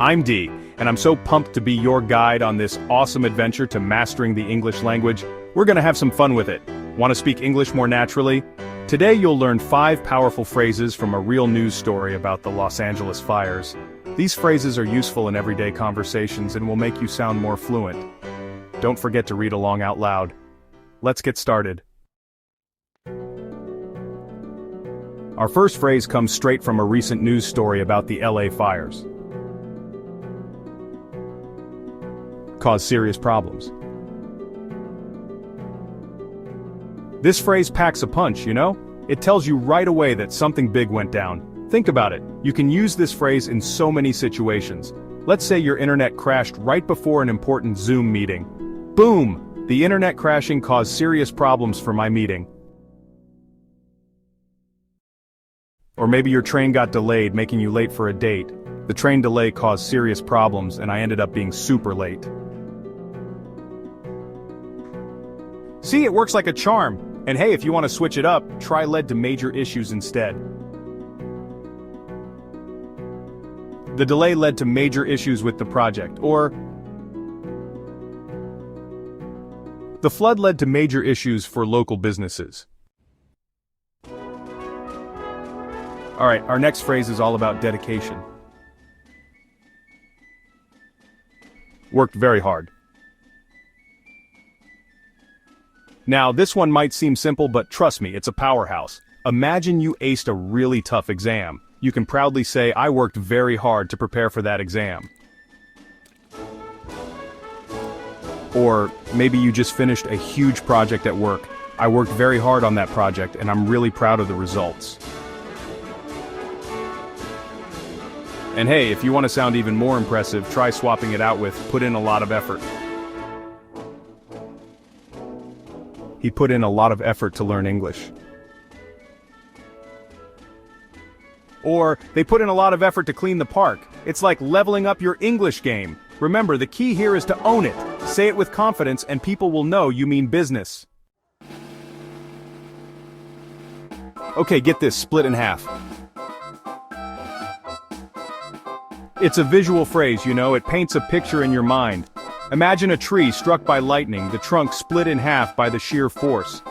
I'm Dee, and I'm so pumped to be your guide on this awesome adventure to mastering the English language. We're gonna have some fun with it. Want to speak English more naturally? Today you'll learn 5 powerful phrases from a real news story about the Los Angeles fires. These phrases are useful in everyday conversations and will make you sound more fluent. Don't forget to read along out loud. Let's get started. Our first phrase comes straight from a recent news story about the LA fires. Cause serious problems. This phrase packs a punch, you know? It tells you right away that something big went down. Think about it. You can use this phrase in so many situations. Let's say your internet crashed right before an important Zoom meeting. Boom! The internet crashing caused serious problems for my meeting. Or maybe your train got delayed, making you late for a date. The train delay caused serious problems, and I ended up being super late. See, it works like a charm. And hey, if you want to switch it up, try led to major issues instead. The delay led to major issues with the project, or the flood led to major issues for local businesses. Alright, our next phrase is all about dedication. Worked very hard. Now, this one might seem simple, but trust me, it's a powerhouse. Imagine you aced a really tough exam. You can proudly say, I worked very hard to prepare for that exam. Or maybe you just finished a huge project at work. I worked very hard on that project, and I'm really proud of the results. And hey, if you want to sound even more impressive, try swapping it out with, put in a lot of effort. He put in a lot of effort to learn English. Or, they put in a lot of effort to clean the park. It's like leveling up your English game. Remember, the key here is to own it. Say it with confidence and people will know you mean business. Okay, get this, split in half. It's a visual phrase, you know, it paints a picture in your mind. Imagine a tree struck by lightning, the trunk split in half by the sheer force.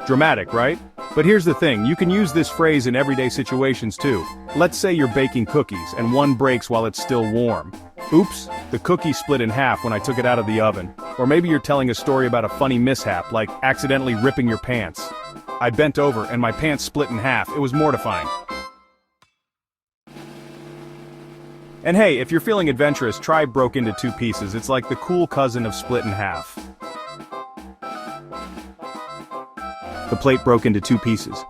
Dramatic, right? But here's the thing, you can use this phrase in everyday situations too. Let's say you're baking cookies, and one breaks while it's still warm. Oops, the cookie split in half when I took it out of the oven. Or maybe you're telling a story about a funny mishap, like accidentally ripping your pants. I bent over, and my pants split in half. It was mortifying. And hey, if you're feeling adventurous, try broke into 2 pieces. It's like the cool cousin of split in half. The plate broke into 2 pieces.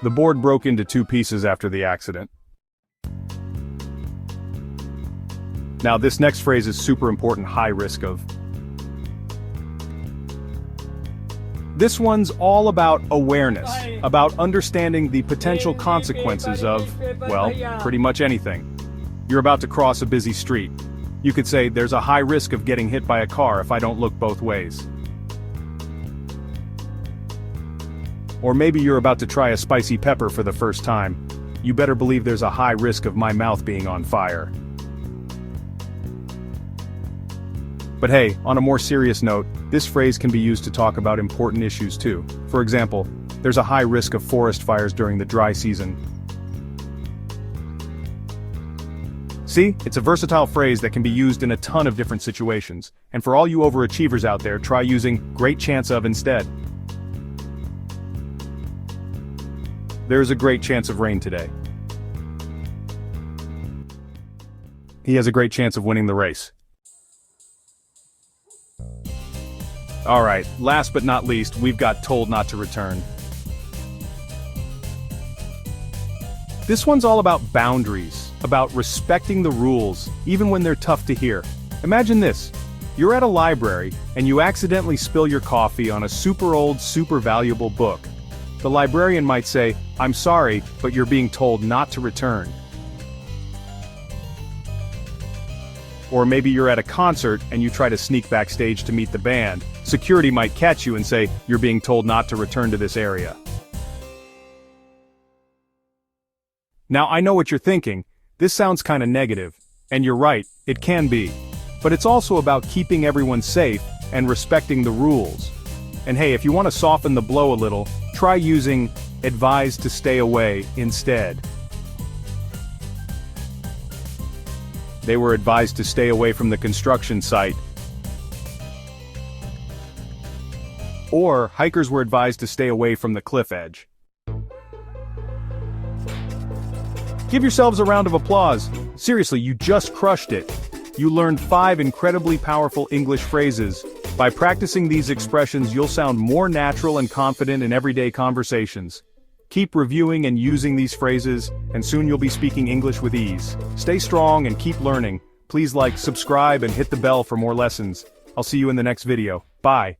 The board broke into 2 pieces after the accident. Now this next phrase is super important, high risk of. This one's all about awareness, about understanding the potential consequences of, well, pretty much anything. You're about to cross a busy street. You could say, there's a high risk of getting hit by a car if I don't look both ways. Or maybe you're about to try a spicy pepper for the first time. You better believe there's a high risk of my mouth being on fire. But hey, on a more serious note, this phrase can be used to talk about important issues too. For example, there's a high risk of forest fires during the dry season. See, it's a versatile phrase that can be used in a ton of different situations. And for all you overachievers out there, try using great chance of instead. There's a great chance of rain today. He has a great chance of winning the race. Alright, last but not least, we've got told not to return. This one's all about boundaries, about respecting the rules, even when they're tough to hear. Imagine this. You're at a library, and you accidentally spill your coffee on a super old, super valuable book. The librarian might say, I'm sorry, but you're being told not to return. Or maybe you're at a concert and you try to sneak backstage to meet the band. Security might catch you and say, you're being told not to return to this area. Now I know what you're thinking, this sounds kinda negative, and you're right, it can be. But it's also about keeping everyone safe and respecting the rules. And hey, if you want to soften the blow a little, try using advised to stay away instead. They were advised to stay away from the construction site. Or, hikers were advised to stay away from the cliff edge. Give yourselves a round of applause. Seriously, you just crushed it. You learned 5 incredibly powerful English phrases. By practicing these expressions, you'll sound more natural and confident in everyday conversations. Keep reviewing and using these phrases, and soon you'll be speaking English with ease. Stay strong and keep learning. Please like, subscribe, and hit the bell for more lessons. I'll see you in the next video. Bye.